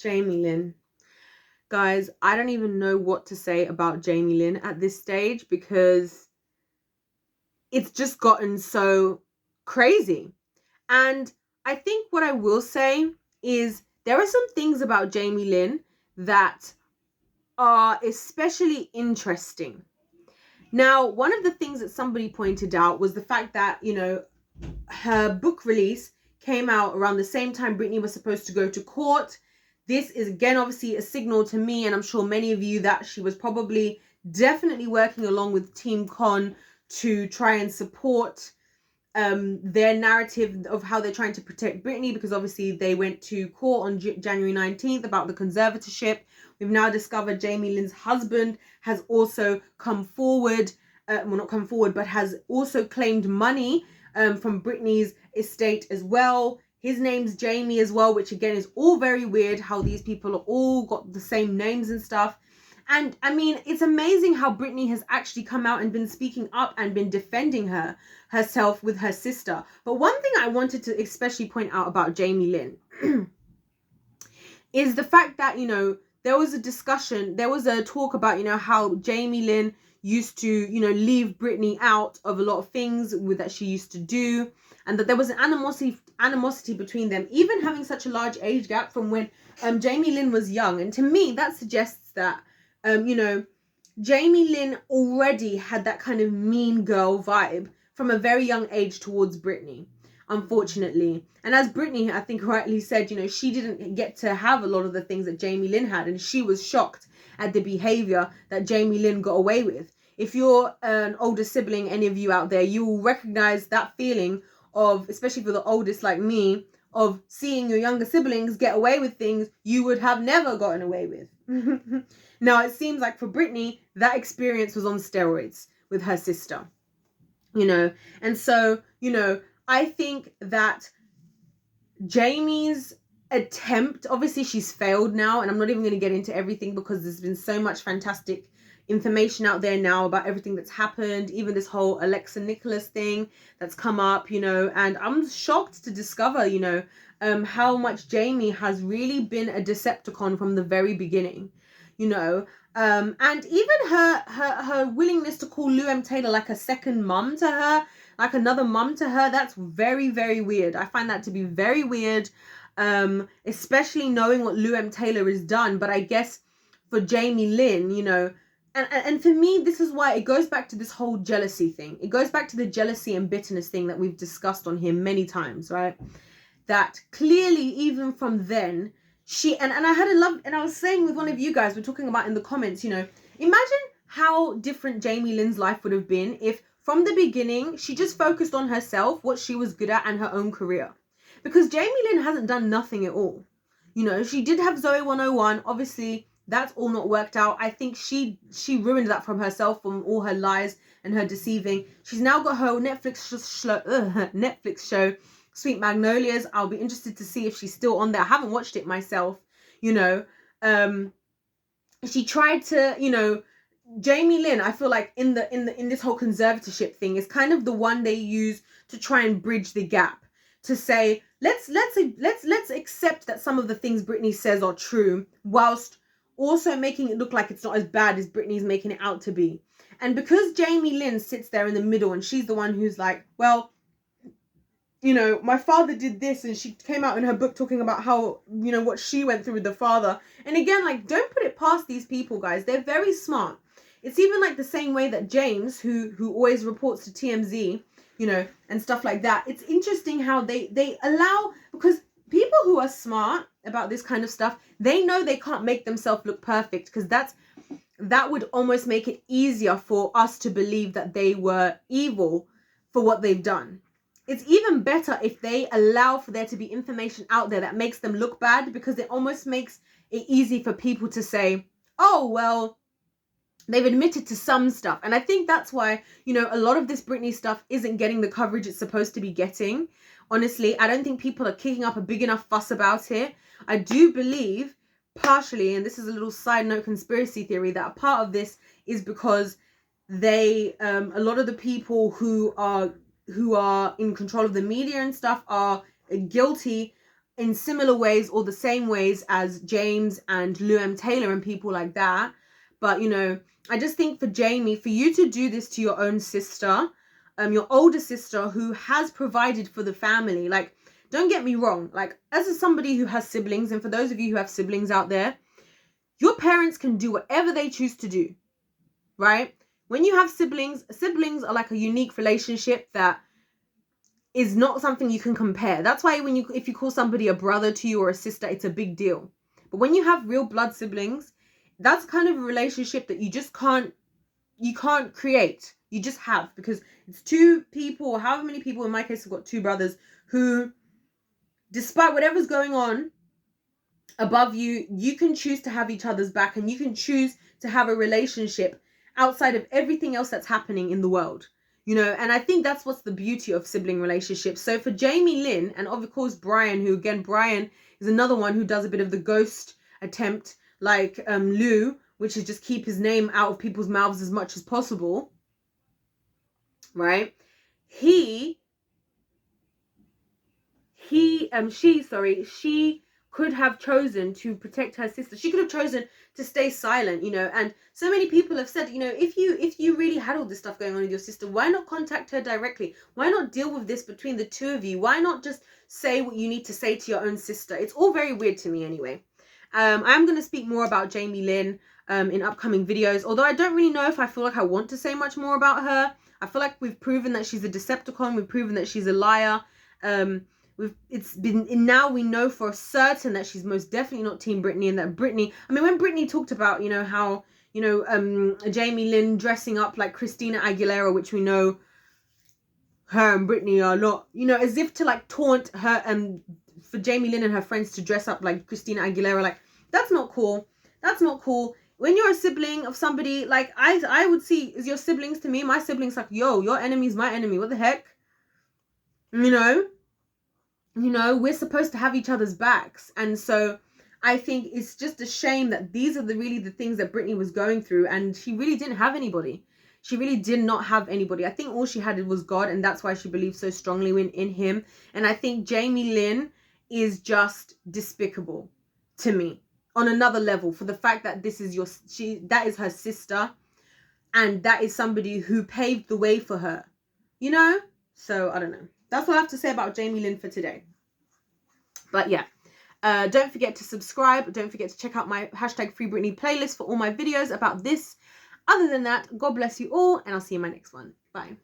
Jamie-Lynn. Guys, I don't even know what to say about Jamie-Lynn at this stage because it's just gotten so crazy. And I think what I will say is there are some things about Jamie-Lynn that are especially interesting. Now, one of the things that somebody pointed out was the fact that, her book release came out around the same time Britney was supposed to go to court. This is, again, obviously a signal to me, and I'm sure many of you, that she was probably definitely working along with Team Con to try and support their narrative of how they're trying to protect Britney, because obviously they went to court on January 19th about the conservatorship. We've now discovered Jamie-Lynn's husband has also come forward, well, not come forward, but has also claimed money from Britney's estate as well. His name's Jamie as well, which again is all very weird how these people are all got the same names and stuff. And I mean, it's amazing how Britney has actually come out and been speaking up and been defending herself with her sister. But one thing I wanted to especially point out about Jamie-Lynn is the fact that, there was a discussion, there was a talk about, how Jamie-Lynn used to, leave Britney out of a lot of things that she used to do, and that there was an animosity between them, even having such a large age gap from when Jamie-Lynn was young. And to me, that suggests that, Jamie-Lynn already had that kind of mean girl vibe from a very young age towards Britney, unfortunately. And as Britney, I think, rightly said, she didn't get to have a lot of the things that Jamie-Lynn had, and she was shocked at the behavior that Jamie-Lynn got away with. If you're an older sibling, any of you out there, you will recognize that feeling of, especially for the oldest like me, of seeing your younger siblings get away with things you would have never gotten away with. Now, it seems like for Britney, that experience was on steroids with her sister, and so, I think that Jamie's attempt, obviously she's failed now, and I'm not even going to get into everything because there's been so much fantastic information out there now about everything that's happened, even this whole Alexa Nicholas thing that's come up, and I'm shocked to discover, how much Jamie has really been a Decepticon from the very beginning, and even her willingness to call Lou M. Taylor like a second mum to her, like another mum to her, that's very, very weird. I find that to be very weird, especially knowing what Lou M. Taylor has done. But I guess for Jamie-Lynn, and for me, this is why it goes back to this whole jealousy thing. It goes back to the jealousy and bitterness thing that we've discussed on here many times, right? That clearly, even from then, and I was saying with one of you guys, we're talking about in the comments, imagine how different Jamie-Lynn's life would have been if from the beginning she just focused on herself, what she was good at, and her own career. Because Jamie-Lynn hasn't done nothing at all. She did have Zoe 101. Obviously, that's all not worked out. I think she ruined that from herself, from all her lies and her deceiving. She's now got her Netflix show, Sweet Magnolias. I'll be interested to see if she's still on there. I haven't watched it myself. She tried to, Jamie-Lynn, I feel like in this whole conservatorship thing is kind of the one they use to try and bridge the gap, to say let's accept that some of the things Britney says are true, whilst also making it look like it's not as bad as Britney's making it out to be. And because Jamie-Lynn sits there in the middle and she's the one who's like, well, my father did this, and she came out in her book talking about how, what she went through with the father. And again, like, don't put it past these people, guys. They're very smart. It's even like the same way that James, who always reports to TMZ, and stuff like that. It's interesting how they allow, because people who are smart about this kind of stuff, they know they can't make themselves look perfect, because that would almost make it easier for us to believe that they were evil for what they've done. It's even better if they allow for there to be information out there that makes them look bad, because it almost makes it easy for people to say, oh, well, they've admitted to some stuff. And I think that's why, a lot of this Britney stuff isn't getting the coverage it's supposed to be getting. Honestly, I don't think people are kicking up a big enough fuss about it. I do believe, partially, and this is a little side note conspiracy theory, that a part of this is because they, a lot of the people who are in control of the media and stuff are guilty in similar ways or the same ways as James and Luam Taylor and people like that. But, you know, I just think for Jamie, for you to do this to your own sister, your older sister who has provided for the family, like, don't get me wrong, like, as somebody who has siblings, and for those of you who have siblings out there, your parents can do whatever they choose to do, right? When you have siblings are like a unique relationship that is not something you can compare. That's why if you call somebody a brother to you or a sister, it's a big deal. But when you have real blood siblings, that's kind of a relationship that you can't create. You just have, because it's two people, or however many people, in my case, I've got two brothers who, despite whatever's going on above you, you can choose to have each other's back, and you can choose to have a relationship outside of everything else that's happening in the world, you know. And I think that's what's the beauty of sibling relationships. So for Jamie-Lynn, and of course Brian, who again, Brian is another one who does a bit of the ghost attempt, like Lou, which is just keep his name out of people's mouths as much as possible, right? She could have chosen to protect her sister. She could have chosen to stay silent, you know. And so many people have said, you know, if you really had all this stuff going on with your sister, why not contact her directly? Why not deal with this between the two of you? Why not just say what you need to say to your own sister? It's all very weird to me anyway. I'm going to speak more about Jamie-Lynn in upcoming videos, although I don't really know if I feel like I want to say much more about her. I feel like we've proven that she's a Decepticon. We've proven that she's a liar. Now we know for certain that she's most definitely not Team Britney, and that Britney, I mean, when Britney talked about, you know, how, you know, Jamie-Lynn dressing up like Christina Aguilera, which we know her and Britney are not, you know, as if to like taunt her, and for Jamie-Lynn and her friends to dress up like Christina Aguilera, like, that's not cool. That's not cool. When you're a sibling of somebody, like, I would see as your siblings to me, my siblings, like, yo, your enemy's my enemy. What the heck? You know, we're supposed to have each other's backs. And so I think it's just a shame that these are really the things that Britney was going through, and she really didn't have anybody. She really did not have anybody. I think all she had was God, and that's why she believed so strongly in him. And I think Jamie-Lynn is just despicable to me on another level, for the fact that this is that is her sister, and that is somebody who paved the way for her, you know? So I don't know. That's what I have to say about Jamie-Lynn for today. But yeah, don't forget to subscribe. Don't forget to check out my #FreeBritney playlist for all my videos about this. Other than that, God bless you all, and I'll see you in my next one. Bye.